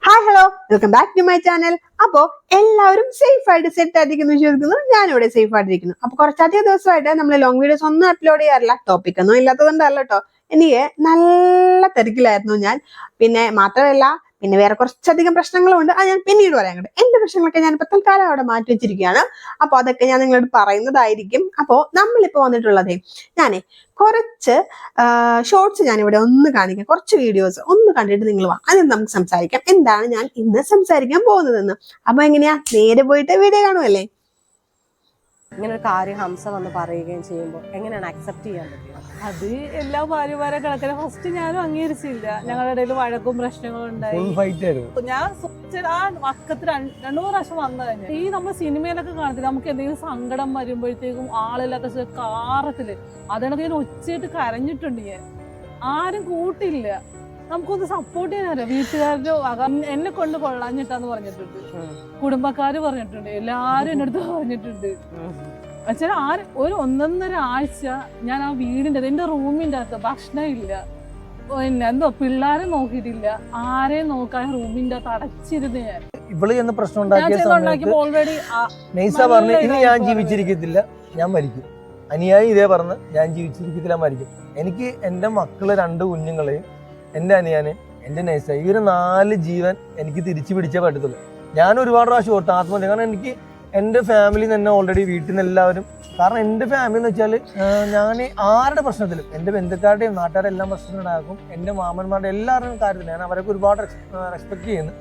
Hi hello welcome back to my channel. അപ്പോൾ എല്ലാവരും safe ആയിട്ട് സെറ്റ് ആയിട്ടിരിക്കുന്നു വിശ്വസിക്കുന്നു. ഞാനിവിടെ സേഫ് ആയിട്ടിരിക്കുന്നു. അപ്പോൾ കുറച്ചധികം ദിവസമായിട്ട് നമ്മൾ ലോങ് വീഡിയോസ് ഒന്നും അപ്ലോഡ് ചെയ്യാറില്ല. ടോപ്പിക് ഒന്നും ഇല്ലാത്തതുകൊണ്ടല്ല കേട്ടോ. എനിക്ക് നല്ല തിരക്കിലായിരുന്നു ഞാൻ. പിന്നെ മാത്രമല്ല പിന്നെ വേറെ കുറച്ചധികം പ്രശ്നങ്ങളുണ്ട്. അത് ഞാൻ പിന്നീട് പറയാൻ കേട്ടോ. എന്റെ പ്രശ്നങ്ങളൊക്കെ ഞാൻ ഇപ്പൊ തൽക്കാലം അവിടെ മാറ്റി വെച്ചിരിക്കുകയാണ്. അപ്പോൾ അതൊക്കെ ഞാൻ നിങ്ങളോട് പറയുന്നതായിരിക്കും. അപ്പോൾ നമ്മളിപ്പോൾ വന്നിട്ടുള്ളതേ ഞാനേ കുറച്ച് ഷോർട്സ് ഞാൻ ഇവിടെ ഒന്ന് കാണിക്കാം. കുറച്ച് വീഡിയോസ് ഒന്ന് കണ്ടിട്ട് നിങ്ങൾ വാ, അതിന് നമുക്ക് സംസാരിക്കാം എന്താണ് ഞാൻ ഇന്ന് സംസാരിക്കാൻ പോകുന്നതെന്ന്. അപ്പൊ എങ്ങനെയാ, നേരെ പോയിട്ട് വീഡിയോ കാണുമല്ലേ. ഇങ്ങനെ ഒരു കാര്യം ഹംസ വന്ന് പറയുകയും ചെയ്യുമ്പോൾ എങ്ങനെയാണ് അക്സെപ്റ്റ് ചെയ്യാൻ പറ്റുക? അത് എല്ലാ ഭാര്യമാരെ കണക്കിന് ഫസ്റ്റ് ഞാനും അംഗീകരിച്ചില്ല. ഞങ്ങളുടെ ഇടയിൽ വഴക്കും പ്രശ്നങ്ങളും ഉണ്ടായി. ഞാൻ ആ വക്കത്ത് രണ്ടു മൂന്ന് പ്രാവശ്യം വന്നു കഴിഞ്ഞു. ഈ നമ്മൾ സിനിമയിലൊക്കെ കാണത്തില്ല, നമുക്ക് എന്തെങ്കിലും സങ്കടം വരുമ്പോഴത്തേക്കും ആളില്ലാത്ത കാറത്തില് അതിനൊക്കെ ഞാൻ ഒച്ചയായിട്ട് കരഞ്ഞിട്ടുണ്ട്. ഞാൻ ആരും കൂട്ടില്ല, നമുക്കൊന്ന് സപ്പോർട്ട് ചെയ്യാനറിയാം. വീട്ടുകാരുടെ എന്നെ കൊണ്ട് കൊള്ളാഞ്ഞിട്ടാന്ന് പറഞ്ഞിട്ടുണ്ട്, കുടുംബക്കാര് പറഞ്ഞിട്ടുണ്ട്, എല്ലാരും എന്റെ അടുത്ത് പറഞ്ഞിട്ടുണ്ട്. വെച്ചാൽ ഒരു 1.5 ആഴ്ച ഞാൻ ആ വീടിന്റെ എന്റെ റൂമിന്റെ അകത്ത് ഭക്ഷണം ഇല്ല, പിന്നെ എന്തോ പിള്ളേരെ നോക്കിയിട്ടില്ല, ആരെയും നോക്കാൻ റൂമിന്റെ അകത്ത് അടച്ചിരുന്ന് ഞാൻ. ഇവള് ചെന്ന് പ്രശ്നം ഉണ്ടാക്കിയ ഓൾറെഡി ഞാൻ ജീവിച്ചിരിക്കത്തില്ല, ഞാൻ മരിക്കും. അനിയായി ഇതേ പറഞ്ഞ് ഞാൻ ജീവിച്ചിരിക്കത്തില്ല, മരിക്കും. എനിക്ക് എൻ്റെ മക്കള് 2 കുഞ്ഞുങ്ങളെയും എൻ്റെ അനിയാനെ എൻ്റെ നൈസായി ഇവര് 4 ജീവൻ എനിക്ക് തിരിച്ചു പിടിച്ചേ പറ്റത്തുള്ളൂ. ഞാൻ ഒരുപാട് പ്രാവശ്യം ഓർത്ത് ആത്മഹത്യ. കാരണം എനിക്ക് എൻ്റെ ഫാമിലി തന്നെ ഓൾറെഡി വീട്ടിൽ നിന്ന് എല്ലാവരും, കാരണം എൻ്റെ ഫാമിലി എന്ന് വെച്ചാൽ ഞാൻ ആരുടെ പ്രശ്നത്തിലും എൻ്റെ ബന്ധുക്കാരുടെയും നാട്ടുകാരുടെ എല്ലാം പ്രശ്നത്തിനുണ്ടാക്കും. എൻ്റെ മാമന്മാരുടെ എല്ലാവരുടെയും കാര്യത്തിൽ ഞാൻ അവരൊക്കെ ഒരുപാട് റെസ്പെക്ട് ചെയ്യുന്നു.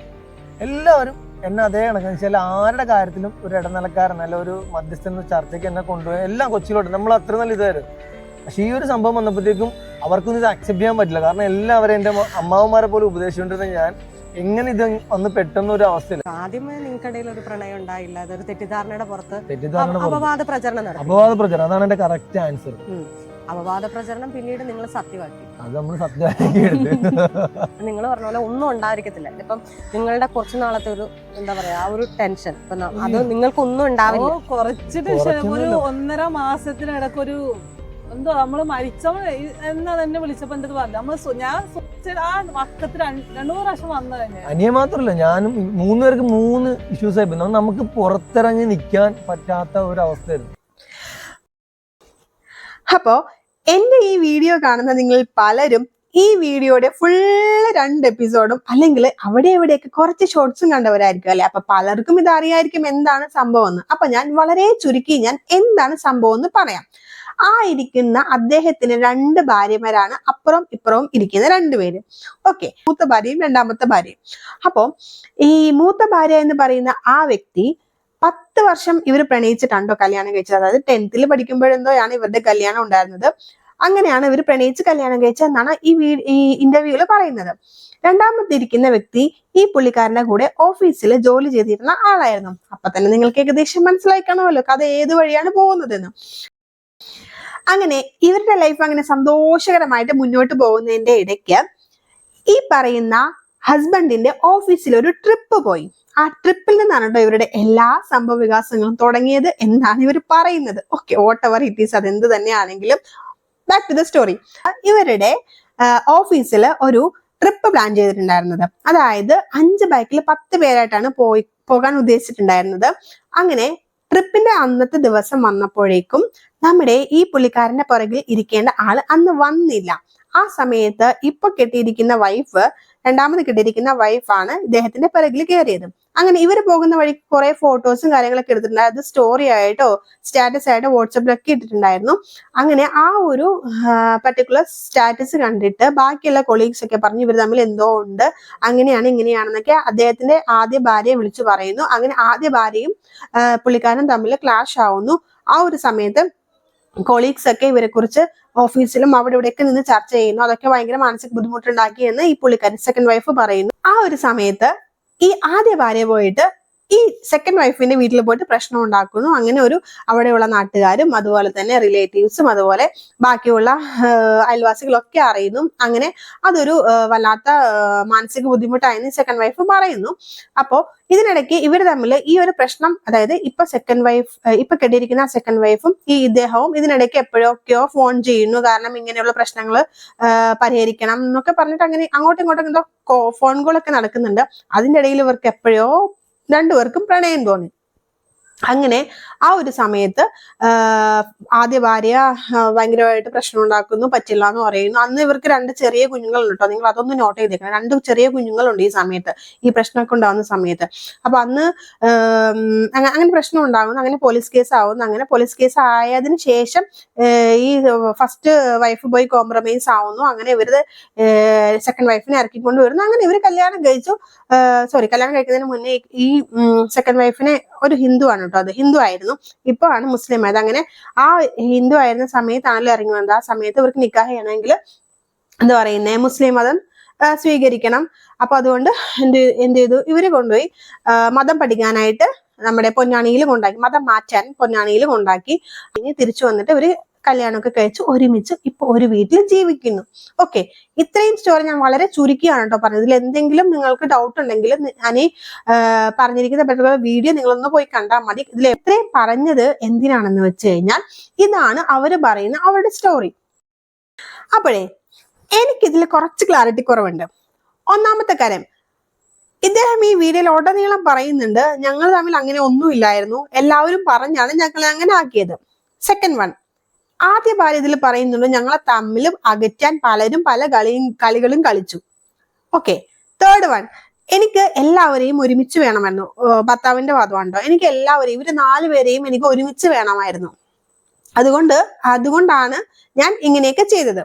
എല്ലാവരും എന്നെ അതേ കണക്കെന്ന് വെച്ചാൽ ആരുടെ കാര്യത്തിലും ഒരു ഇടനിലക്കാരൻ അല്ല ഒരു മധ്യസ്ഥ ചർച്ചയ്ക്ക് എന്നെ കൊണ്ടുപോയി എല്ലാം കൊച്ചിയിലോട്ട് നമ്മൾ അത്ര നല്ല ഇതായിരുന്നു. പക്ഷെ ഈ ഒരു സംഭവം വന്നപ്പോഴത്തേക്കും അവർക്കൊന്നും ഇത് അക്സെപ്റ്റ് ചെയ്യാൻ പറ്റില്ല. കാരണം എല്ലാവരും എൻ്റെ അമ്മാവന്മാരെ പോലെ ഉപദേശിച്ചുകൊണ്ടിരുന്ന ഞാൻ എങ്ങനെ ഇത് വന്ന് പെട്ടെന്ന ഒരു അവസ്ഥയില്ല. ആദ്യമേ നിങ്ങൾക്കിടയിൽ ഒരു പ്രണയം ഉണ്ടായില്ല, അതൊരു തെറ്റിദ്ധാരണയുടെ പുറത്ത് അപവാദ പ്രചരണം നടത്തി. അപവാദ പ്രചരണം, അതാണ് എന്റെ കറക്റ്റ് ആൻസർ. അപവാദ പ്രചരണം പിന്നീട് നിങ്ങൾ സത്യമാക്കി. അത് നമ്മൾ സത്യമാക്കി എടുത്ത് നിങ്ങൾ പറഞ്ഞ പോലെ ഒന്നും ഉണ്ടായിരിക്കത്തില്ല. ഇപ്പം നിങ്ങളുടെ കുറച്ചു നാളത്തെ ഒരു എന്താ പറയാ ആ ഒരു ടെൻഷൻ അത് നിങ്ങൾക്കൊന്നും ഉണ്ടാവില്ല. കുറച്ച് ടെൻഷൻ ഒരു 1.5 മാസത്തിനിടക്കൊരു എന്തോ നമ്മള് മരിച്ചവൾ എന്നാ തന്നെ വിളിച്ചപ്പോ എന്റെ പറഞ്ഞു. നമ്മള് ഞാൻ ആ വക്കത്ത് 2 പ്രാവശ്യം വന്നു കഴിഞ്ഞു. അനിയ മാത്രല്ല ഞാനും 3 പേർക്ക് 3 ഇഷ്യൂസ് ആയി. നമുക്ക് പുറത്തിറങ്ങി നിൽക്കാൻ പറ്റാത്ത ഒരു അവസ്ഥയായിരുന്നു. അപ്പോ എന്റെ ഈ വീഡിയോ കാണുന്ന നിങ്ങൾ പലരും ഈ വീഡിയോയുടെ ഫുള്ള് 2 എപ്പിസോഡും അല്ലെങ്കിൽ അവിടെ എവിടെയൊക്കെ കുറച്ച് ഷോർട്സും കണ്ടവരായിരിക്കും അല്ലെ. അപ്പൊ പലർക്കും ഇത് അറിയായിരിക്കും എന്താണ് സംഭവം എന്ന്. അപ്പൊ ഞാൻ വളരെ ചുരുക്കി ഞാൻ എന്താണ് സംഭവം എന്ന് പറയാം. ആ ഇരിക്കുന്ന അദ്ദേഹത്തിന് 2 ഭാര്യമാരാണ്, അപ്പുറം ഇപ്പുറവും ഇരിക്കുന്ന 2 പേര്. ഓക്കെ, മൂത്ത ഭാര്യയും രണ്ടാമത്തെ ഭാര്യയും. അപ്പോ ഈ മൂത്ത ഭാര്യ എന്ന് പറയുന്ന ആ വ്യക്തി 10 വർഷം ഇവർ പ്രണയിച്ചിട്ടുണ്ടോ കല്യാണം കഴിച്ചത്. അതായത് 10th പഠിക്കുമ്പോഴെന്തോയാണ് ഇവരുടെ കല്യാണം ഉണ്ടായിരുന്നത്. അങ്ങനെയാണ് ഇവർ പ്രണയിച്ച് കല്യാണം കഴിച്ചതെന്നാണ് ഈ ഇന്റർവ്യൂവിൽ പറയുന്നത്. രണ്ടാമത്തെ ഇരിക്കുന്ന വ്യക്തി ഈ പുള്ളിക്കാരന്റെ കൂടെ ഓഫീസിൽ ജോലി ചെയ്തിരുന്ന ആളായിരുന്നു. അപ്പൊ തന്നെ നിങ്ങൾക്ക് ഏകദേശം മനസ്സിലായി കാണുമല്ലോ കഥ ഏത് വഴിയാണ് പോകുന്നതെന്ന്. അങ്ങനെ ഇവരുടെ ലൈഫ് അങ്ങനെ സന്തോഷകരമായിട്ട് മുന്നോട്ട് പോകുന്നതിന്റെ ഇടയ്ക്ക് ഈ പറയുന്ന ഹസ്ബൻഡിന്റെ ഓഫീസിൽ ഒരു ട്രിപ്പ് പോയി. ആ ട്രിപ്പിൽ നിന്നാണ് കേട്ടോ ഇവരുടെ എല്ലാ സംഭവ വികാസങ്ങളും തുടങ്ങിയത് എന്നാണ് ഇവർ പറയുന്നത്. Okay, what ever it is, അതെന്ത് തന്നെയാണെങ്കിലും ബാക്ക് ടു ദ സ്റ്റോറി. ഇവരുടെ ഓഫീസിൽ ഒരു ട്രിപ്പ് പ്ലാൻ ചെയ്തിട്ടുണ്ടായിരുന്നത്. അതായത് 5 ബൈക്കിൽ 10 പേരായിട്ടാണ് പോകാൻ ഉദ്ദേശിച്ചിട്ടുണ്ടായിരുന്നത്. അങ്ങനെ ട്രിപ്പിന്റെ അന്നത്തെ ദിവസം വന്നപ്പോഴേക്കും നമ്മുടെ ഈ പുള്ളിക്കാരന്റെ പുറകിൽ ഇരിക്കേണ്ട ആള് അന്ന് വന്നില്ല. ആ സമയത്ത് ഇപ്പൊ കെട്ടിയിരിക്കുന്ന വൈഫ്, രണ്ടാമത് കെട്ടിയിരിക്കുന്ന വൈഫാണ് ഇദ്ദേഹത്തിന്റെ പിറകിൽ കയറിയത്. അങ്ങനെ ഇവര് പോകുന്ന വഴി കുറെ ഫോട്ടോസും കാര്യങ്ങളൊക്കെ എടുത്തിട്ടുണ്ടായിരുന്നു. അത് സ്റ്റോറി ആയിട്ടോ സ്റ്റാറ്റസ് ആയിട്ടോ വാട്സപ്പിലൊക്കെ ഇട്ടിട്ടുണ്ടായിരുന്നു. അങ്ങനെ ആ ഒരു പർട്ടിക്കുലർ സ്റ്റാറ്റസ് കണ്ടിട്ട് ബാക്കിയുള്ള കൊളീഗ്സ് ഒക്കെ പറഞ്ഞു ഇവർ തമ്മിൽ എന്തോ ഉണ്ട്, അങ്ങനെയാണ് ഇങ്ങനെയാണെന്നൊക്കെ അദ്ദേഹത്തിന്റെ ആദ്യ ഭാര്യയെ വിളിച്ചു പറയുന്നു. അങ്ങനെ ആദ്യ ഭാര്യയും പുള്ളിക്കാരനും തമ്മിൽ ക്ലാഷ് ആവുന്നു. ആ ഒരു സമയത്ത് കൊളീഗ്സ് ഒക്കെ ഇവരെ കുറിച്ച് ഓഫീസിലും അവിടെ ഇവിടെയൊക്കെ നിന്ന് ചർച്ച ചെയ്യുന്നു. അതൊക്കെ ഭയങ്കര മാനസിക ബുദ്ധിമുട്ടുണ്ടാക്കി എന്ന് ഈ പുള്ളിക്കാരൻ സെക്കൻഡ് വൈഫ് പറയുന്നു. ആ ഒരു സമയത്ത് ഈ ആദ്യ ഭാര്യ പോയിട്ട് ഈ സെക്കൻഡ് വൈഫിന്റെ വീട്ടിൽ പോയിട്ട് പ്രശ്നം ഉണ്ടാക്കുന്നു. അങ്ങനെ ഒരു അവിടെയുള്ള നാട്ടുകാരും അതുപോലെ തന്നെ റിലേറ്റീവ്സും അതുപോലെ ബാക്കിയുള്ള അയൽവാസികളൊക്കെ അറിയുന്നു. അങ്ങനെ അതൊരു വല്ലാത്ത മാനസിക ബുദ്ധിമുട്ടായെന്ന് സെക്കൻഡ് വൈഫ് പറയുന്നു. അപ്പോ ഇതിനിടയ്ക്ക് ഇവർ തമ്മിൽ ഈ ഒരു പ്രശ്നം, അതായത് ഇപ്പൊ സെക്കൻഡ് വൈഫ് ഇപ്പൊ കെട്ടിയിരിക്കുന്ന സെക്കൻഡ് വൈഫും ഈ ഇദ്ദേഹവും ഇതിനിടയ്ക്ക് എപ്പോഴൊക്കെയോ ഫോൺ ചെയ്യുന്നു. കാരണം ഇങ്ങനെയുള്ള പ്രശ്നങ്ങൾ പരിഹരിക്കണം എന്നൊക്കെ പറഞ്ഞിട്ട് അങ്ങനെ അങ്ങോട്ടും ഇങ്ങോട്ടും എന്തോ ഫോൺ കോളൊക്കെ നടക്കുന്നുണ്ട്. അതിന്റെ ഇടയിൽ ഇവർക്ക് എപ്പോഴോ രണ്ടുപേർക്കും പ്രണയം തോന്നി. അങ്ങനെ ആ ഒരു സമയത്ത് ആദ്യ ഭാര്യ ഭയങ്കരമായിട്ട് പ്രശ്നം ഉണ്ടാക്കുന്നു, പറ്റില്ല എന്ന് പറയുന്നു. അന്ന് ഇവർക്ക് 2 ചെറിയ കുഞ്ഞുങ്ങളുണ്ട് കേട്ടോ, നിങ്ങൾ അതൊന്ന് നോട്ട് ചെയ്തേക്കണം. 2 ചെറിയ കുഞ്ഞുങ്ങളുണ്ട് ഈ സമയത്ത്, ഈ പ്രശ്നമൊക്കെ ഉണ്ടാകുന്ന സമയത്ത്. അപ്പൊ അന്ന് അങ്ങനെ പ്രശ്നം ഉണ്ടാകുന്നു. അങ്ങനെ പോലീസ് കേസ് ആവുന്നു. അങ്ങനെ പോലീസ് കേസ് ആയതിനു ശേഷം ഈ ഫസ്റ്റ് വൈഫ് പോയി കോംപ്രമൈസ് ആവുന്നു. അങ്ങനെ ഇവര് സെക്കൻഡ് വൈഫിനെ ഇറക്കിക്കൊണ്ട് വരുന്നു. അങ്ങനെ ഇവര് കല്യാണം കഴിക്കുന്നതിന് മുന്നേ ഈ സെക്കൻഡ് വൈഫിനെ ഒരു ഹിന്ദു ആണ് കേട്ടോ, അത് ഹിന്ദു ആയിരുന്നു, ഇപ്പൊ ആണ് മുസ്ലിം ആയത്. അങ്ങനെ ആ ഹിന്ദു ആയിരുന്ന സമയത്താണല്ലോ ഇറങ്ങി വന്നത്. ആ സമയത്ത് ഇവർക്ക് നിക്കാഹ് ചെയ്യണമെങ്കിൽ എന്താ പറയുന്നേ, മുസ്ലിം മതം സ്വീകരിക്കണം. അപ്പൊ അതുകൊണ്ട് എന്ത് ചെയ്തു, ഇവര് കൊണ്ടുപോയി മതം പഠിക്കാനായിട്ട് നമ്മുടെ പൊന്നാണിയിൽ കൊണ്ടാക്കി, മതം മാറ്റാൻ പൊന്നാണിയിൽ കൊണ്ടാക്കി. ഇനി തിരിച്ചു വന്നിട്ട് ഇവര് കല്യാണമൊക്കെ കഴിച്ച് ഒരുമിച്ച് ഇപ്പൊ ഒരു വീട്ടിൽ ജീവിക്കുന്നു. ഓക്കെ, ഇത്രയും സ്റ്റോറി ഞാൻ വളരെ ചുരുക്കിയാണ് കേട്ടോ പറഞ്ഞത്. ഇതിൽ എന്തെങ്കിലും നിങ്ങൾക്ക് ഡൗട്ട് ഉണ്ടെങ്കിൽ ഞാൻ ഈ പറഞ്ഞിരിക്കുന്ന പറ്റുള്ള വീഡിയോ നിങ്ങളൊന്ന് പോയി കണ്ടാൽ മതി. ഇതിൽ എത്രയും പറഞ്ഞത് എന്തിനാണെന്ന് വെച്ച് കഴിഞ്ഞാൽ ഇതാണ് അവര് പറയുന്ന അവരുടെ സ്റ്റോറി. അപ്പോഴേ എനിക്കിതിൽ കുറച്ച് ക്ലാരിറ്റി കുറവുണ്ട്. ഒന്നാമത്തെ കാര്യം, ഇദ്ദേഹം ഈ വീഡിയോയിൽ ഉടനീളം പറയുന്നുണ്ട് ഞങ്ങൾ തമ്മിൽ അങ്ങനെ ഒന്നുമില്ലായിരുന്നു, എല്ലാവരും പറഞ്ഞാണ് ഞങ്ങളെ അങ്ങനെ ആക്കിയത്. സെക്കൻഡ് വൺ, ആദ്യ ഭാര്യ ഇതിൽ പറയുന്നുണ്ട് ഞങ്ങളെ തമ്മിൽ അകറ്റാൻ പലരും പല കളികളും കളിച്ചു. ഓക്കെ, തേർഡ് വൺ, എനിക്ക് എല്ലാവരെയും ഒരുമിച്ച് വേണമായിരുന്നു. ഭർത്താവിന്റെ വാദമുണ്ടോ, എനിക്ക് എല്ലാവരെയും ഇവര് 4 പേരെയും എനിക്ക് ഒരുമിച്ച് വേണമായിരുന്നു, അതുകൊണ്ടാണ് ഞാൻ ഇങ്ങനെയൊക്കെ ചെയ്തത്.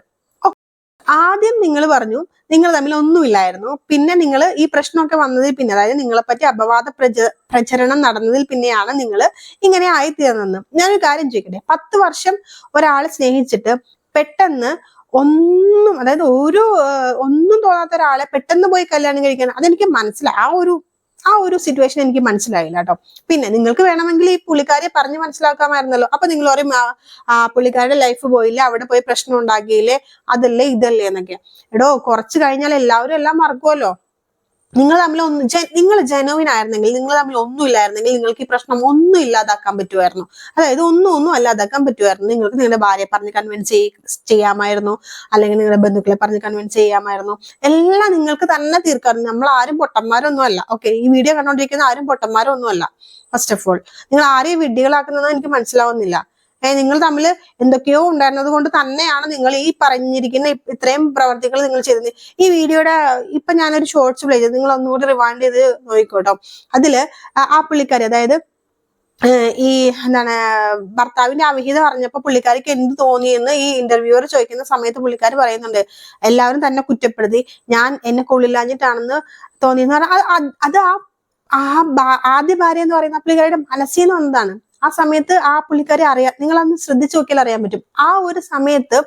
ആദ്യം നിങ്ങൾ പറഞ്ഞു നിങ്ങൾ തമ്മിൽ ഒന്നുമില്ലായിരുന്നു, പിന്നെ നിങ്ങൾ ഈ പ്രശ്നമൊക്കെ വന്നതിൽ പിന്നെ, അതായത് നിങ്ങളെ പറ്റി അപവാദ പ്രചരണം നടന്നതിൽ പിന്നെയാണ് നിങ്ങൾ ഇങ്ങനെ ആയിത്തീർന്നെന്ന്. ഞാനൊരു കാര്യം ചോദിക്കട്ടെ, 10 വർഷം ഒരാളെ സ്നേഹിച്ചിട്ട് പെട്ടെന്ന് അതായത് ഒന്നും തോന്നാത്ത ഒരാളെ പെട്ടെന്ന് പോയി കല്യാണം കഴിക്കാൻ, അതെനിക്ക് മനസ്സിലായി. ആ ഒരു സിറ്റുവേഷൻ എനിക്ക് മനസ്സിലായില്ല കേട്ടോ. പിന്നെ നിങ്ങൾക്ക് വേണമെങ്കിൽ ഈ പുള്ളിക്കാരിയെ പറഞ്ഞ് മനസ്സിലാക്കാമായിരുന്നല്ലോ. അപ്പൊ നിങ്ങൾ പറയും പുള്ളിക്കാരുടെ ലൈഫ് പോയില്ലേ, അവിടെ പോയി പ്രശ്നം ഉണ്ടാക്കിയില്ലേ, അതല്ലേ ഇതല്ലേ എന്നൊക്കെ. എടോ, കുറച്ച് കഴിഞ്ഞാൽ എല്ലാവരും എല്ലാം മറക്കുമല്ലോ. നിങ്ങൾ തമ്മിൽ നിങ്ങൾ ജെനുവിൻ ആയിരുന്നെങ്കിൽ, നിങ്ങൾ തമ്മിൽ ഒന്നും ഇല്ലായിരുന്നെങ്കിൽ നിങ്ങൾക്ക് ഈ പ്രശ്നം ഒന്നും ഇല്ലാതാക്കാൻ പറ്റുമായിരുന്നു. അതായത് ഒന്നും അല്ലാതാക്കാൻ പറ്റുമായിരുന്നു. നിങ്ങൾക്ക് നിങ്ങളുടെ ഭാര്യയെ പറഞ്ഞ് കൺവിൻസ് ചെയ്യാമായിരുന്നു, അല്ലെങ്കിൽ നിങ്ങളുടെ ബന്ധുക്കളെ പറഞ്ഞ് കൺവിൻസ് ചെയ്യാമായിരുന്നു. എല്ലാം നിങ്ങൾക്ക് തന്നെ തീർക്കാറുണ്ട്. നമ്മൾ ആരും പൊട്ടന്മാരൊന്നും അല്ല. ഓക്കെ, ഈ വീഡിയോ കണ്ടോണ്ടിരിക്കുന്ന ആരും പൊട്ടന്മാരൊന്നും അല്ല. ഫസ്റ്റ് ഓഫ് ഓൾ, നിങ്ങൾ ആരെയും വിഡ്ഢികളാക്കുന്നതെന്ന് എനിക്ക് മനസ്സിലാവുന്നില്ല. നിങ്ങൾ തമ്മിൽ എന്തൊക്കെയോ ഉണ്ടായിരുന്നത് കൊണ്ട് തന്നെയാണ് നിങ്ങൾ ഈ പറഞ്ഞിരിക്കുന്ന ഇത്രയും പ്രവർത്തികൾ നിങ്ങൾ ചെയ്തത്. ഈ വീഡിയോയുടെ ഇപ്പൊ ഞാനൊരു ഷോർട്സ് പ്ലേ ചെയ്ത് നിങ്ങൾ ഒന്നുകൂടി റിവൈൻഡ് ചെയ്ത് നോക്കിക്കോട്ടോ. അതില് ആ പുള്ളിക്കാരി, അതായത് ഈ എന്താണ് ഭർത്താവിന്റെ അവിഹിതം അറിഞ്ഞപ്പോ പുള്ളിക്കാരിക്ക് എന്ത് തോന്നിയെന്ന് ഈ ഇന്റർവ്യൂവർ ചോദിക്കുന്ന സമയത്ത് പുള്ളിക്കാരി പറയുന്നുണ്ട്, എല്ലാവരും തന്നെ കുറ്റപ്പെടുത്തി, ഞാൻ എന്നെ കൊള്ളില്ലാഞ്ഞിട്ടാണെന്ന് തോന്നിയെന്ന് പറഞ്ഞാൽ അത് ആദ്യ ഭാര്യ എന്ന് പറയുന്ന പുള്ളിക്കാരിയുടെ മനസ്സിൽ നിന്ന് വന്നതാണ്. ആ സമയത്ത് ആ പുള്ളിക്കാരെ നിങ്ങൾ അന്ന് ശ്രദ്ധിച്ചു നോക്കിയാൽ അറിയാൻ പറ്റും. ആ ഒരു സമയത്ത്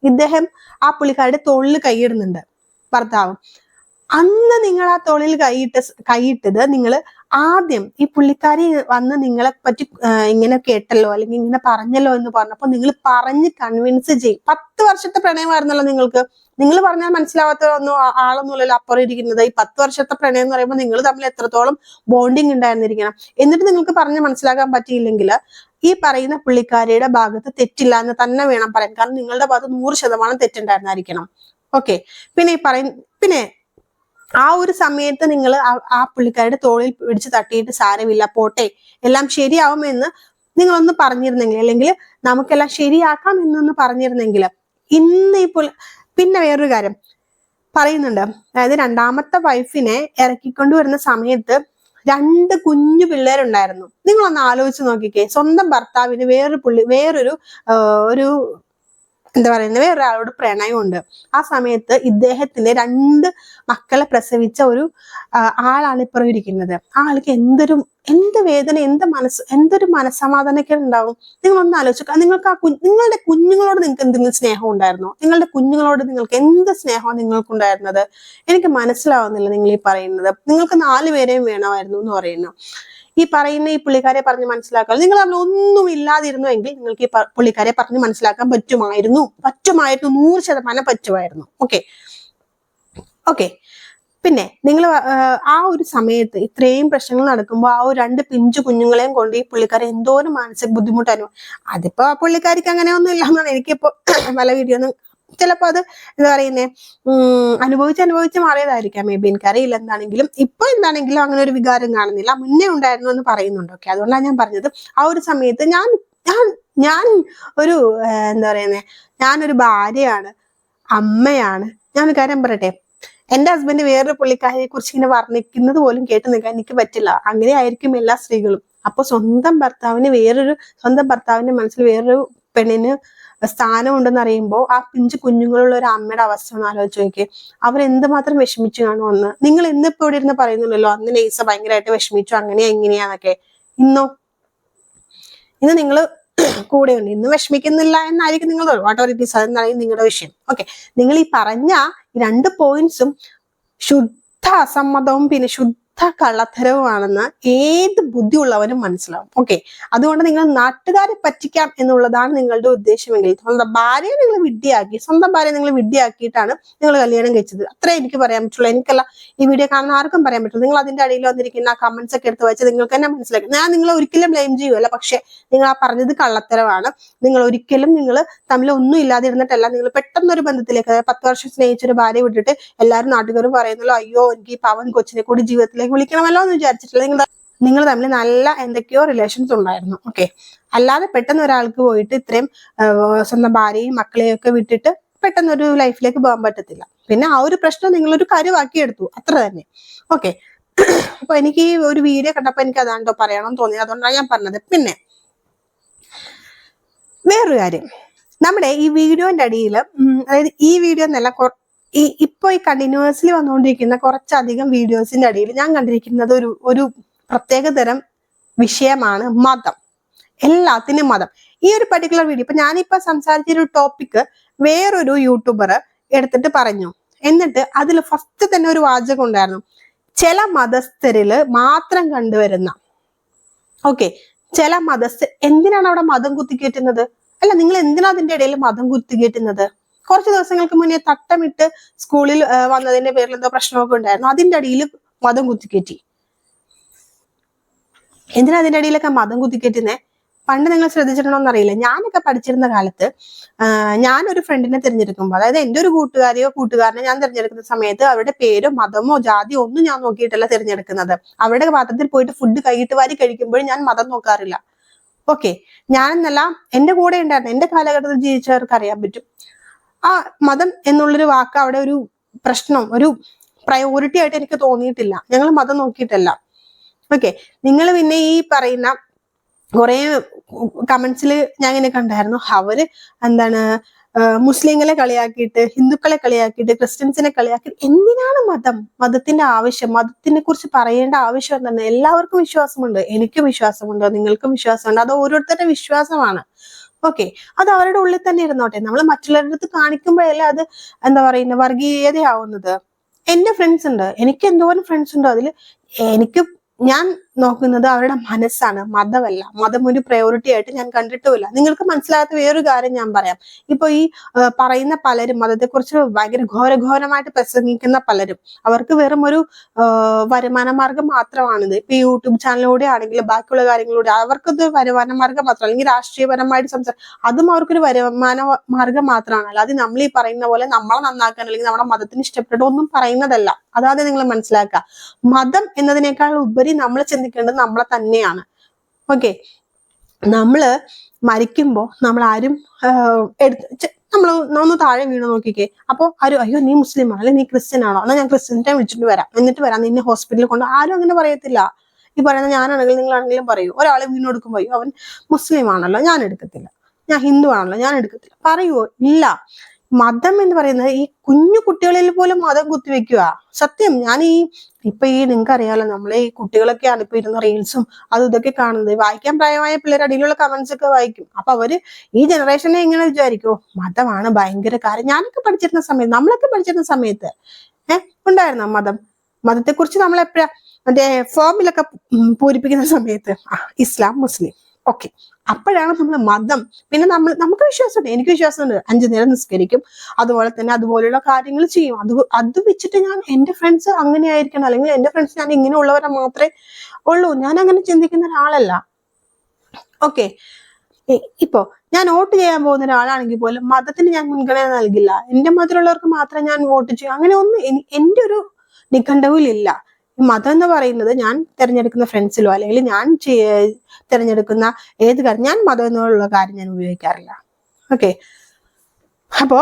ഇദ്ദേഹം ആ പുള്ളിക്കാരുടെ തോളിൽ കൈയിടുന്നുണ്ട്, ഭർത്താവ്. അന്ന് നിങ്ങൾ ആ തോളിൽ കൈയിട്ടത് നിങ്ങൾ ആദ്യം ഈ പുള്ളിക്കാരി വന്ന് നിങ്ങളെ പറ്റി ഇങ്ങനെ കേട്ടല്ലോ അല്ലെങ്കിൽ ഇങ്ങനെ പറഞ്ഞല്ലോ എന്ന് പറഞ്ഞപ്പോ നിങ്ങൾ പറഞ്ഞ് കൺവിൻസ് ചെയ്യും. 10 വർഷത്തെ പ്രണയമായിരുന്നല്ലോ നിങ്ങൾക്ക്. നിങ്ങൾ പറഞ്ഞാൽ മനസ്സിലാവാത്ത ആളൊന്നുമല്ലല്ലോ അപ്പുറം ഇരിക്കുന്നത്. ഈ 10 വർഷത്തെ പ്രണയം എന്ന് പറയുമ്പോൾ നിങ്ങൾ തമ്മിൽ എത്രത്തോളം ബോണ്ടിങ് ഉണ്ടായിരുന്നിരിക്കണം. എന്നിട്ട് നിങ്ങൾക്ക് പറഞ്ഞ് മനസ്സിലാക്കാൻ പറ്റിയില്ലെങ്കിൽ ഈ പറയുന്ന പുള്ളിക്കാരിയുടെ ഭാഗത്ത് തെറ്റില്ല എന്ന് തന്നെ വേണം പറയാൻ. കാരണം നിങ്ങളുടെ ഭാഗത്ത് 100% തെറ്റുണ്ടായിരുന്നായിരിക്കണം. ഓക്കെ, പിന്നെ ആ ഒരു സമയത്ത് നിങ്ങൾ ആ പുള്ളിക്കാരുടെ തോളിൽ പിടിച്ച് തട്ടിയിട്ട് സാരമില്ല പോട്ടെ എല്ലാം ശരിയാവുമെന്ന് നിങ്ങളൊന്ന് പറഞ്ഞിരുന്നെങ്കിൽ, അല്ലെങ്കിൽ നമുക്കെല്ലാം ശരിയാക്കാം എന്നൊന്ന് പറഞ്ഞിരുന്നെങ്കിൽ ഇന്ന് ഇപ്പോൾ. പിന്നെ വേറൊരു കാര്യം പറയുന്നുണ്ട്, അതായത് 2ാമത്തെ വൈഫിനെ ഇറക്കിക്കൊണ്ട് വരുന്ന സമയത്ത് 2 കുഞ്ഞു പിള്ളേരുണ്ടായിരുന്നു. നിങ്ങളൊന്ന് ആലോചിച്ച് നോക്കിക്കേ, സ്വന്തം ഭർത്താവിന് വേറൊരു എന്താ പറയുന്നത്, വേറൊരാളോട് പ്രണയമുണ്ട്. ആ സമയത്ത് ഇദ്ദേഹത്തിന്റെ 2 മക്കളെ പ്രസവിച്ച ഒരു ആളാണ് ഇപ്പുറം ഇരിക്കുന്നത്. ആ ആൾക്ക് എന്ത് വേദന, എന്തൊരു മനസ്സമാധാനമൊക്കെ ഉണ്ടാവും. നിങ്ങളൊന്ന് ആലോചിക്കുക. നിങ്ങളുടെ കുഞ്ഞുങ്ങളോട് നിങ്ങൾക്ക് എന്തെങ്കിലും സ്നേഹം ഉണ്ടായിരുന്നോ? നിങ്ങളുടെ കുഞ്ഞുങ്ങളോട് നിങ്ങൾക്ക് എന്ത് സ്നേഹമാണ് നിങ്ങൾക്കുണ്ടായിരുന്നത്? എനിക്ക് മനസ്സിലാവുന്നില്ല നിങ്ങൾ ഈ പറയുന്നത്. നിങ്ങൾക്ക് 4 പേരെയും വേണമായിരുന്നു എന്ന് പറയുന്നു. ഈ പറയുന്ന ഈ പുള്ളിക്കാരെ പറഞ്ഞ് മനസ്സിലാക്കാൻ നിങ്ങൾ തമ്മിൽ ഒന്നും ഇല്ലാതിരുന്നു എങ്കിൽ നിങ്ങൾക്ക് ഈ പുള്ളിക്കാരെ പറഞ്ഞ് മനസ്സിലാക്കാൻ പറ്റുമായിരുന്നു 100% പറ്റുമായിരുന്നു. ഓക്കെ. പിന്നെ നിങ്ങൾ ആ ഒരു സമയത്ത് ഇത്രയും പ്രശ്നങ്ങൾ നടക്കുമ്പോൾ ആ ഒരു 2 പിഞ്ചു കുഞ്ഞുങ്ങളെയും കൊണ്ട് ഈ പുള്ളിക്കാരെ എന്തോരം മാനസിക ബുദ്ധിമുട്ടായിരുന്നു. അതിപ്പോ ആ പുള്ളിക്കാരിക്ക് അങ്ങനെയൊന്നും ഇല്ല എന്നാണ് എനിക്കിപ്പോ പല വീഡിയോ ഒന്നും ചിലപ്പോ അത് എന്താ പറയുന്നേ അനുഭവിച്ച് മാറിയതായിരിക്കാം. മേ ബി എനിക്കറിയില്ല. എന്താണെങ്കിലും ഇപ്പൊ എന്താണെങ്കിലും അങ്ങനെ ഒരു വികാരം കാണുന്നില്ല. മുന്നേ ഉണ്ടായിരുന്നു എന്ന് പറയുന്നുണ്ട്. ഓക്കെ, അതുകൊണ്ടാണ് ഞാൻ പറഞ്ഞത് ആ ഒരു സമയത്ത് ഞാൻ ഒരു എന്താ പറയുന്നേ, ഞാനൊരു ഭാര്യയാണ്, അമ്മയാണ്. ഞാനൊരു കാര്യം പറയട്ടെ, എന്റെ ഹസ്ബൻഡ് വേറൊരു പുള്ളിക്കാരിയെ കുറിച്ച് ഇങ്ങനെ വർണ്ണിക്കുന്നത് പോലും കേട്ട് നിൽക്കാൻ എനിക്ക് പറ്റില്ല. അങ്ങനെ ആയിരിക്കും എല്ലാ സ്ത്രീകളും. അപ്പൊ സ്വന്തം ഭർത്താവിന്റെ മനസ്സിൽ വേറൊരു പെണ്ണിന് സ്ഥാനം ഉണ്ടെന്ന് അറിയുമ്പോൾ ആ പിഞ്ചു കുഞ്ഞുങ്ങളുള്ള ഒരു അമ്മയുടെ അവസ്ഥ ഒന്ന് ആലോചിച്ച് നോക്കിയേ. അവരെന്തുമാത്രം വിഷമിച്ചു കാണുമെന്ന്. നിങ്ങൾ ഇന്നിപ്പോ ഇവിടെ ഇരുന്ന് പറയുന്നുണ്ടല്ലോ അന്ന് നെയ്സ ഭയങ്കരമായിട്ട് വിഷമിച്ചു അങ്ങനെയാ ഇങ്ങനെയാന്നൊക്കെ. ഇന്ന് നിങ്ങൾ കൂടെയുണ്ട്, ഇന്ന് വിഷമിക്കുന്നില്ല എന്നായിരിക്കും നിങ്ങൾ ഓട്ടോറിറ്റീസ്, അതെന്നായിരിക്കും നിങ്ങളുടെ വിഷയം. ഓക്കെ, നിങ്ങൾ ഈ പറഞ്ഞ 2 പോയിന്റ്സും ശുദ്ധ അസമ്മതവും പിന്നെ ശുദ്ധ കള്ളത്തരവുമാണെന്ന് ഏത് ബുദ്ധിയുള്ളവനും മനസ്സിലാവും. ഓക്കെ, അതുകൊണ്ട് നിങ്ങൾ നാട്ടുകാരെ പറ്റിക്കാം എന്നുള്ളതാണ് നിങ്ങളുടെ ഉദ്ദേശമെങ്കിൽ സ്വന്തം ഭാര്യയെ നിങ്ങൾ വിഡ്ഢിയാക്കിയിട്ടാണ് നിങ്ങൾ കല്യാണം കഴിച്ചത്. അത്രേ എനിക്ക് പറയാൻ പറ്റുള്ളൂ. എനിക്കല്ല, ഈ വീഡിയോ കാണുന്ന ആർക്കും പറയാൻ പറ്റുള്ളൂ. നിങ്ങൾ അതിന്റെ അടിയിൽ വന്നിരിക്കുന്ന ആ കമന്റ്സ് ഒക്കെ എടുത്ത് വെച്ച് നിങ്ങൾക്ക് തന്നെ മനസ്സിലാക്കും. ഞാൻ നിങ്ങളെ ഒരിക്കലും ബ്ലെയിം ചെയ്യുമല്ല, പക്ഷെ നിങ്ങൾ ആ പറഞ്ഞത് കള്ളത്തരമാണ്. നിങ്ങൾ തമ്മിൽ ഒന്നും ഇല്ലാതെ ഇരുന്നിട്ടല്ല, നിങ്ങൾ പെട്ടെന്നൊരു ബന്ധത്തിലേക്ക്, 10 വർഷം സ്നേഹിച്ചൊരു ഭാര്യ വിട്ടിട്ട് എല്ലാവരും നാട്ടുകാരും പറയുന്നല്ലോ അയ്യോ എനിക്ക് ഈ പവൻ കൊച്ചിനെ കൂടി ജീവിതത്തിലേക്ക് വിളിക്കണമല്ലോ എന്ന് വിചാരിച്ചിട്ടില്ല. നിങ്ങൾ തമ്മിൽ നല്ല എന്തൊക്കെയോ റിലേഷൻസ് ഉണ്ടായിരുന്നു. ഓക്കെ, അല്ലാതെ പെട്ടെന്ന് ഒരാൾക്ക് പോയിട്ട് ഇത്രയും സ്വന്തം ഭാര്യയും മക്കളെയും ഒക്കെ വിട്ടിട്ട് പെട്ടെന്ന് ഒരു ലൈഫിലേക്ക് പോകാൻ പറ്റത്തില്ല. പിന്നെ ആ ഒരു പ്രശ്നം നിങ്ങളൊരു കരുവാക്കി എടുത്തു, അത്ര തന്നെ. ഓക്കെ, അപ്പൊ എനിക്ക് ഈ ഒരു വീഡിയോ കണ്ടപ്പോ എനിക്ക് അതാണ്ടോ പറയണം തോന്നി, അതുകൊണ്ടാണ് ഞാൻ പറഞ്ഞത്. പിന്നെ വേറൊരു കാര്യം, നമ്മുടെ ഈ വീഡിയോന്റെ അടിയിൽ, അതായത് ഈ വീഡിയോ എന്നല്ല, ഇപ്പൊ ഈ കണ്ടിന്യൂസ്ലി വന്നുകൊണ്ടിരിക്കുന്ന കുറച്ചധികം വീഡിയോസിന്റെ അടിയിൽ ഞാൻ കണ്ടിരിക്കുന്നത് ഒരു പ്രത്യേക തരം വിഷയമാണ് മതം. എല്ലാത്തിനും മതം. ഈ ഒരു പർട്ടിക്കുലർ വീഡിയോ ഇപ്പൊ ഞാനിപ്പോ സംസാരിച്ചൊരു ടോപ്പിക് വേറൊരു യൂട്യൂബർ എടുത്തിട്ട് പറഞ്ഞു. എന്നിട്ട് അതിൽ ഫസ്റ്റ് തന്നെ ഒരു വാചകം ഉണ്ടായിരുന്നു, ചില മതസ്ഥരില് മാത്രം കണ്ടുവരുന്ന. ഓക്കെ, ചില എന്തിനാണ് അവിടെ മതം കുത്തിക്കയറ്റുന്നത്? അല്ല, നിങ്ങൾ എന്തിനാ അതിന്റെ ഇടയിൽ മതം കുത്തിക്കയറ്റുന്നത്? കുറച്ച് ദിവസങ്ങൾക്ക് മുന്നേ തട്ടമിട്ട് സ്കൂളിൽ വന്നതിന്റെ പേരിൽ എന്തോ പ്രശ്നമൊക്കെ ഉണ്ടായിരുന്നു. അതിന്റെ അടിയിൽ മതം കുത്തിക്കയറ്റി. എന്തിനാ അതിന്റെ അടിയിലൊക്കെ മതം കുത്തിക്കയറ്റുന്നേ? പണ്ട് നിങ്ങൾ ശ്രദ്ധിച്ചിട്ടുണ്ടോന്ന് അറിയില്ല, ഞാനൊക്കെ പഠിച്ചിരുന്ന കാലത്ത് ഞാനൊരു ഫ്രണ്ടിനെ തിരഞ്ഞെടുക്കുമ്പോൾ, അതായത് എന്റെ ഒരു കൂട്ടുകാരനെ ഞാൻ തിരഞ്ഞെടുക്കുന്ന സമയത്ത് അവരുടെ പേരോ മതമോ ജാതിയോ ഒന്നും ഞാൻ നോക്കിയിട്ടല്ല തിരഞ്ഞെടുക്കുന്നത്. അവരുടെ പാത്രത്തിൽ പോയിട്ട് ഫുഡ് കൈയിട്ട് വാരി കഴിക്കുമ്പോഴും ഞാൻ മതം നോക്കാറില്ല. ഓക്കെ, ഞാനെന്നല്ല, എന്റെ കൂടെ ഉണ്ടായിരുന്നു, എന്റെ കാലഘട്ടത്തിൽ ജീവിച്ചവർക്ക് അറിയാൻ പറ്റും. ആ മതം എന്നുള്ളൊരു വാക്ക് അവിടെ ഒരു പ്രശ്നം, ഒരു പ്രയോറിറ്റി ആയിട്ട് എനിക്ക് തോന്നിയിട്ടില്ല. ഞങ്ങൾ മതം നോക്കിയിട്ടല്ല. ഓക്കെ, നിങ്ങൾ പിന്നെ ഈ പറയുന്ന കുറെ കമന്റ്സിൽ ഞാൻ ഇങ്ങനെ കണ്ടായിരുന്നു, അവര് എന്താണ് മുസ്ലിങ്ങളെ കളിയാക്കിയിട്ട്, ഹിന്ദുക്കളെ കളിയാക്കിയിട്ട്, ക്രിസ്ത്യൻസിനെ കളിയാക്കി. എന്തിനാണ് മതത്തിന്റെ ആവശ്യം? മതത്തിനെ കുറിച്ച് പറയേണ്ട ആവശ്യം എന്താണ്? എല്ലാവർക്കും വിശ്വാസമുണ്ട്, എനിക്കും വിശ്വാസമുണ്ട്, നിങ്ങൾക്കും വിശ്വാസമുണ്ട്. അത് ഓരോരുത്തരുടെ വിശ്വാസമാണ്. ഓക്കെ, അത് അവരുടെ ഉള്ളിൽ തന്നെ ഇരുന്നോട്ടെ. നമ്മൾ മറ്റുള്ളവരുടെ അടുത്ത് കാണിക്കുമ്പോഴല്ലേ അത് എന്താ പറയുന്നത് വർഗീയതയാവുന്നത്. എന്റെ ഫ്രണ്ട്സ് ഉണ്ട്, എനിക്ക് എന്തോരം ഫ്രണ്ട്സ് ഉണ്ടോ, അതിൽ ഞാൻ നോക്കുന്നത് അവരുടെ മനസ്സാണ്, മതമല്ല. മതം ഒരു പ്രയോറിറ്റി ആയിട്ട് ഞാൻ കണ്ടിട്ടുമില്ല. നിങ്ങൾക്ക് മനസ്സിലാകാത്ത വേറൊരു കാര്യം ഞാൻ പറയാം. ഇപ്പൊ ഈ പറയുന്ന പലരും മതത്തെക്കുറിച്ച് ഭയങ്കര ഘോരമായിട്ട് പ്രസംഗിക്കുന്ന പലരും, അവർക്ക് വെറും ഒരു വരുമാന മാർഗം മാത്രമാണിത്. ഇപ്പൊ ഈ യൂട്യൂബ് ചാനലിലൂടെ ആണെങ്കിലും ബാക്കിയുള്ള കാര്യങ്ങളിലൂടെ അവർക്കത് വരുമാന മാർഗം മാത്രം, അല്ലെങ്കിൽ രാഷ്ട്രീയപരമായിട്ട് അതും അവർക്കൊരു വരുമാന മാർഗം മാത്രമാണ്. അല്ലാതെ നമ്മൾ ഈ പറയുന്ന പോലെ നമ്മളെ നന്നാക്കാൻ അല്ലെങ്കിൽ നമ്മുടെ മതത്തിന് ഇഷ്ടപ്പെട്ടോ ഒന്നും പറയുന്നതല്ല. അതായത് നിങ്ങൾ മനസ്സിലാക്കുക, മതം എന്നതിനേക്കാൾ ഉപരി നമ്മൾ ചിന്തിക്കേണ്ടത് നമ്മളെ തന്നെയാണ്. ഓക്കെ, നമ്മള് മരിക്കുമ്പോ നമ്മൾ ആരും നമ്മൾ ഒന്ന് താഴെ വീണ് നോക്കിക്കേ. അപ്പൊ ആരും അയ്യോ നീ മുസ്ലിം ആണോ, അല്ലെങ്കിൽ നീ ക്രിസ്ത്യൻ ആണോ, എന്നാൽ ഞാൻ ക്രിസ്ത്യനെ വിളിച്ചിട്ട് വരാം, എന്നിട്ട് വരാം നിന്നെ ഹോസ്പിറ്റലിൽ കൊണ്ട്, ആരും അങ്ങനെ പറയത്തില്ല. ഈ പറയുന്ന ഞാനാണെങ്കിലും നിങ്ങളാണെങ്കിലും പറയൂ, ഒരാളെ വീണ് കൊടുക്കുമ്പോ അയ്യോ അവൻ മുസ്ലിം ആണല്ലോ ഞാൻ എടുക്കത്തില്ല, ഞാൻ ഹിന്ദു ആണല്ലോ ഞാൻ എടുക്കത്തില്ല, പറയുവോ? ഇല്ല. മതം എന്ന് പറയുന്നത് ഈ കുഞ്ഞു കുട്ടികളിൽ പോലും മതം കുത്തിവെക്കുക. സത്യം, ഞാൻ ഇപ്പൊ നിങ്ങൾക്ക് അറിയാലോ, നമ്മളെ ഈ കുട്ടികളൊക്കെയാണ് ഇപ്പൊ ഇരുന്ന റീൽസും അതും ഇതൊക്കെ കാണുന്നത്. വായിക്കാൻ പ്രായമായ പിള്ളേർ അടിയിലുള്ള കമന്റ്സ് ഒക്കെ വായിക്കും. അപ്പൊ അവര് ഈ ജനറേഷനെ എങ്ങനെ വിചാരിക്കോ മതമാണ് ഭയങ്കര കാര്യം. നമ്മളൊക്കെ പഠിച്ചിരുന്ന സമയത്ത് ഉണ്ടായിരുന്ന മതത്തെ കുറിച്ച് നമ്മൾ എപ്പോഴാ മറ്റേ ഫോമിലൊക്കെ പൂരിപ്പിക്കുന്ന സമയത്ത് ഇസ്ലാം മുസ്ലിം ഓക്കെ, അപ്പോഴാണ് നമ്മൾ മതം. പിന്നെ നമുക്ക് വിശ്വാസമുണ്ട്, എനിക്ക് വിശ്വാസമുണ്ട്, 5 നേരം നിസ്കരിക്കും, അതുപോലെ തന്നെ അതുപോലെയുള്ള കാര്യങ്ങൾ ചെയ്യും. അത് വെച്ചിട്ട് ഞാൻ എന്റെ ഫ്രണ്ട്സ് അങ്ങനെ ആയിരിക്കണം, അല്ലെങ്കിൽ എന്റെ ഫ്രണ്ട്സ് ഞാൻ ഇങ്ങനെയുള്ളവരെ മാത്രമേ ഉള്ളൂ, ഞാൻ അങ്ങനെ ചിന്തിക്കുന്ന ഒരാളല്ല. ഓക്കെ, ഇപ്പോ ഞാൻ വോട്ട് ചെയ്യാൻ പോകുന്ന ഒരാളാണെങ്കിൽ പോലും മതത്തിന് ഞാൻ മുൻഗണന നൽകില്ല. എന്റെ മതത്തിലുള്ളവർക്ക് മാത്രമേ ഞാൻ വോട്ട് ചെയ്യൂ, അങ്ങനെ ഒന്നും എന്റെ ഒരു നിഘണ്ടുവിലില്ല. മതം എന്ന് പറയുന്നത് ഞാൻ തിരഞ്ഞെടുക്കുന്ന ഫ്രണ്ട്സിലോ അല്ലെങ്കിൽ ഞാൻ തിരഞ്ഞെടുക്കുന്ന ഏത് കാര്യം, ഞാൻ മതം എന്നുള്ള കാര്യം ഞാൻ ഉപയോഗിക്കാറില്ല. ഓക്കെ, അപ്പോ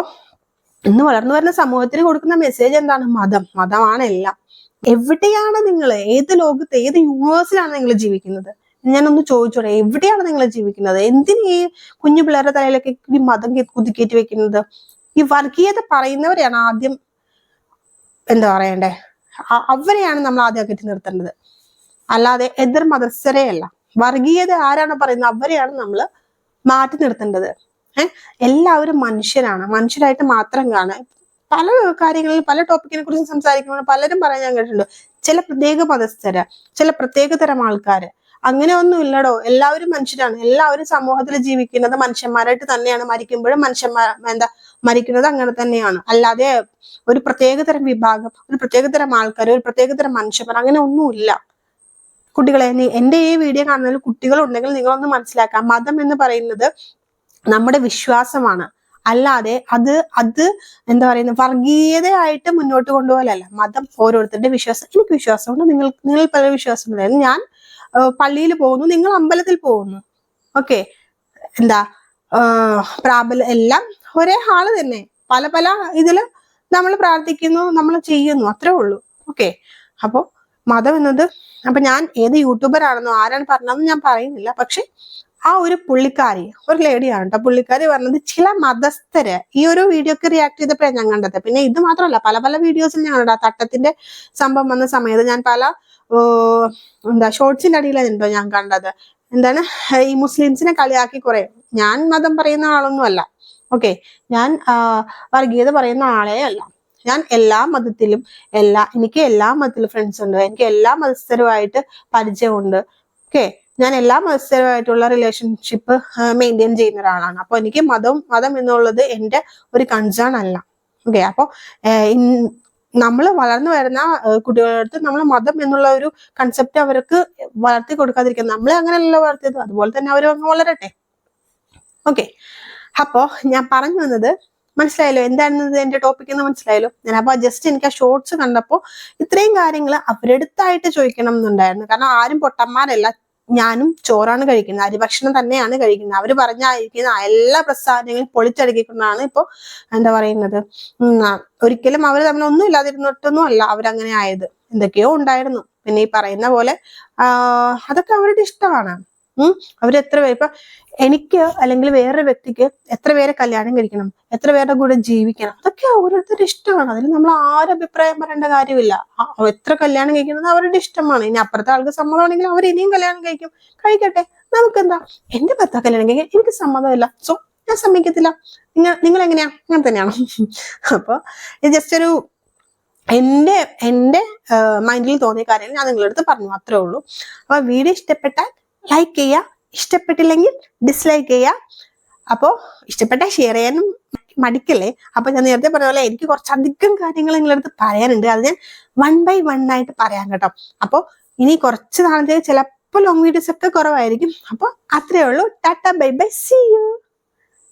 ഇന്ന് വളർന്നു വരുന്ന സമൂഹത്തിന് കൊടുക്കുന്ന മെസ്സേജ് എന്താണ്? മതമാണ് എല്ലാം. എവിടെയാണ് നിങ്ങൾ, ഏത് ലോകത്ത്, ഏത് യൂണിവേഴ്സിലാണ് നിങ്ങൾ ജീവിക്കുന്നത്? ഞാനൊന്ന് ചോദിച്ചോട്ടെ, എവിടെയാണ് നിങ്ങൾ ജീവിക്കുന്നത്? എന്തിന് ഈ കുഞ്ഞു പിള്ളേരുടെ തലയിലൊക്കെ ഈ മതം കുതിക്കേറ്റി വെക്കുന്നത്? ഈ വർഗീയത പറയുന്നവരെയാണ് ആദ്യം എന്താ പറയണ്ടേ, അവരെയാണ് നമ്മൾ ആദ്യം അകറ്റി നിർത്തേണ്ടത്, അല്ലാതെ എതിർ മതസ്ഥരെയല്ല. വർഗീയത ആരാണ് പറയുന്നത് അവരെയാണ് നമ്മൾ മാറ്റി നിർത്തേണ്ടത്. എല്ലാവരും മനുഷ്യരായിട്ട് മാത്രം കാണാൻ. പല കാര്യങ്ങളിൽ പല ടോപ്പിക്കിനെ കുറിച്ച് സംസാരിക്കുമ്പോൾ പലരും പറയാൻ ഞാൻ കേട്ടിട്ടുണ്ട്, ചില പ്രത്യേക മതസ്ഥര്, ചില പ്രത്യേക തരം ആൾക്കാര്. അങ്ങനെ ഒന്നും ഇല്ലടോ, എല്ലാവരും മനുഷ്യരാണ്. എല്ലാവരും സമൂഹത്തിൽ ജീവിക്കുന്നത് മനുഷ്യന്മാരായിട്ട് തന്നെയാണ്. മരിക്കുമ്പോഴും മരിക്കുന്നത് അങ്ങനെ തന്നെയാണ്. അല്ലാതെ ഒരു പ്രത്യേകതരം വിഭാഗം, ഒരു പ്രത്യേകതരം ആൾക്കാർ, ഒരു പ്രത്യേകതരം മനുഷ്യന്മാർ, അങ്ങനെ ഒന്നുമില്ല. കുട്ടികളെ, എന്റെ ഈ വീഡിയോ കാണുന്നതിൽ കുട്ടികളുണ്ടെങ്കിൽ നിങ്ങളൊന്ന് മനസ്സിലാക്കാം, മതം എന്ന് പറയുന്നത് നമ്മുടെ വിശ്വാസമാണ്, അല്ലാതെ അത് എന്താ പറയുന്നത് വർഗീയതയായിട്ട് മുന്നോട്ട് കൊണ്ടുപോകലല്ല. മതം ഓരോരുത്തരുടെ വിശ്വാസം. എനിക്ക് വിശ്വാസമുണ്ട്, നിങ്ങൾ പല വിശ്വാസമുണ്ടായിരുന്നു. ഞാൻ പള്ളിയിൽ പോകുന്നു, നിങ്ങൾ അമ്പലത്തിൽ പോകുന്നു. ഓക്കെ, എല്ലാം ഒരേ ഹാള് തന്നെ, പല ഇതില് നമ്മൾ പ്രാർത്ഥിക്കുന്നു, നമ്മൾ ചെയ്യുന്നു, അത്രേ ഉള്ളൂ. ഓക്കെ, അപ്പൊ മതം എന്നത്, അപ്പൊ ഞാൻ ഏത് യൂട്യൂബർ ആണെന്നോ ആരാണ് പറഞ്ഞതെന്ന് ഞാൻ പറയുന്നില്ല. പക്ഷെ ആ ഒരു പുള്ളിക്കാരി, ഒരു ലേഡിയാണ് കേട്ടോ, പുള്ളിക്കാരി പറഞ്ഞത് ചില മതസ്ഥര് ഈ ഒരു വീഡിയോക്ക് റിയാക്ട് ചെയ്തപ്പോഴാണ് ഞാൻ കണ്ടത്. പിന്നെ ഇത് മാത്രമല്ല, പല വീഡിയോസിൽ ഞാൻ കണ്ടത്. തട്ടത്തിന്റെ സംഭവം വന്ന സമയത്ത് ഞാൻ പല ഷോർട്സിന്റെ അടിയിലാണ് ഞാൻ കണ്ടത്. എന്താണ്, ഈ മുസ്ലിംസിനെ കളിയാക്കി കുറെ. ഞാൻ മതം പറയുന്ന ആളൊന്നും അല്ല. ഓക്കെ, ഞാൻ വർഗീയത പറയുന്ന ആളേ അല്ല. ഞാൻ എല്ലാ മതത്തിലും എനിക്ക് എല്ലാ മതത്തിലും ഫ്രണ്ട്സ് ഉണ്ട്, എനിക്ക് എല്ലാ മതസ്ഥരുമായിട്ട് പരിചയമുണ്ട്. ഓക്കെ, ഞാൻ എല്ലാ മതസ്ഥരുമായിട്ടുള്ള റിലേഷൻഷിപ്പ് മെയിൻറ്റെയിൻ ചെയ്യുന്ന ഒരാളാണ്. അപ്പൊ എനിക്ക് മതം എന്നുള്ളത് എൻ്റെ ഒരു കൺസേൺ അല്ല. ഓക്കെ, അപ്പൊ നമ്മൾ വളർന്നു വരുന്ന കുട്ടികളുടെ അടുത്ത് നമ്മൾ മതം എന്നുള്ള ഒരു കൺസെപ്റ്റ് അവർക്ക് വളർത്തി കൊടുക്കാതിരിക്കുക. നമ്മളെ അങ്ങനെയല്ല വളർത്തിയത്, അതുപോലെ തന്നെ അവർ അങ്ങ് വളരട്ടെ. ഓക്കെ, അപ്പോ ഞാൻ പറഞ്ഞു വന്നത് മനസ്സിലായല്ലോ, എന്തായിരുന്നത് എന്റെ ടോപ്പിക് എന്ന് മനസ്സിലായല്ലോ. ഞാൻ അപ്പൊ ജസ്റ്റ് എനിക്ക് ആ ഷോർട്സ് കണ്ടപ്പോ ഇത്രയും കാര്യങ്ങൾ അവരെടുത്തായിട്ട് ചോദിക്കണം എന്നുണ്ടായിരുന്നു. കാരണം ആരും പൊട്ടന്മാരല്ല, ഞാനും ചോറാണ് കഴിക്കുന്നത്, അരിഭക്ഷണം തന്നെയാണ് കഴിക്കുന്നത്. അവര് പറഞ്ഞായിരിക്കുന്ന എല്ലാ പ്രസ്ഥാനങ്ങളും പൊളിച്ചടുക്കിക്കൊണ്ടാണ് ഇപ്പൊ എന്താ പറയുന്നത്. ഒരിക്കലും അവർ തമ്മിലൊന്നും ഇല്ലാതിരുന്നിട്ടൊന്നും അല്ല അവരങ്ങനെ ആയത്, എന്തൊക്കെയോ ഉണ്ടായിരുന്നു. പിന്നെ ഈ പറയുന്ന പോലെ അതൊക്കെ അവരുടെ ഇഷ്ടമാണ്. അവരെത്ര പേര്, ഇപ്പൊ എനിക്ക് അല്ലെങ്കിൽ വേറൊരു വ്യക്തിക്ക് എത്ര പേരെ കല്യാണം കഴിക്കണം, എത്ര പേരുടെ കൂടെ ജീവിക്കണം, അതൊക്കെ ഓരോരുത്തരുടെ ഇഷ്ടമാണ്. അതിന് നമ്മൾ ആരും അഭിപ്രായം പറയേണ്ട കാര്യമില്ല. എത്ര കല്യാണം കഴിക്കുന്നത് അവരുടെ ഇഷ്ടമാണ്. ഇനി അപ്പുറത്തെ ആൾക്ക് സമ്മതമാണെങ്കിൽ അവർ ഇനിയും കല്യാണം കഴിക്കട്ടെ, നമുക്കെന്താ. എന്റെ ഭർത്താവ് കല്യാണം കഴിക്കാൻ എനിക്ക് സമ്മതമില്ല, സോ ഞാൻ സമ്മതിക്കത്തില്ല. നിങ്ങൾ എങ്ങനെയാ? അങ്ങനെ തന്നെയാണോ? അപ്പൊ ഇത് ജസ്റ്റ് ഒരു എന്റെ മൈൻഡിൽ തോന്നിയ കാര്യങ്ങൾ ഞാൻ നിങ്ങളുടെ അടുത്ത് പറഞ്ഞു, അത്രേ ഉള്ളൂ. അപ്പൊ വീഡിയോ ഇഷ്ടപ്പെട്ടാൽ ലൈക്ക് ചെയ്യുക, ഇഷ്ടപ്പെട്ടില്ലെങ്കിൽ ഡിസ്ലൈക്ക് ചെയ്യുക. അപ്പോൾ ഇഷ്ടപ്പെട്ടാൽ ഷെയർ ചെയ്യാനും മടിക്കല്ലേ. അപ്പൊ ഞാൻ നേരത്തെ പറഞ്ഞ പോലെ എനിക്ക് കുറച്ചധികം കാര്യങ്ങൾ നിങ്ങളുടെ അടുത്ത് പറയാനുണ്ട്, അത് ഞാൻ 1 by 1 ആയിട്ട് പറയാം കേട്ടോ. അപ്പോൾ ഇനി കുറച്ച് നാളത്തേക്ക് ചിലപ്പോൾ ലോങ് വീഡിയോസ് ഒക്കെ കുറവായിരിക്കും. അപ്പോൾ അത്രേ ഉള്ളൂ. ടാറ്റ, ബൈ ബൈ, സീ യു.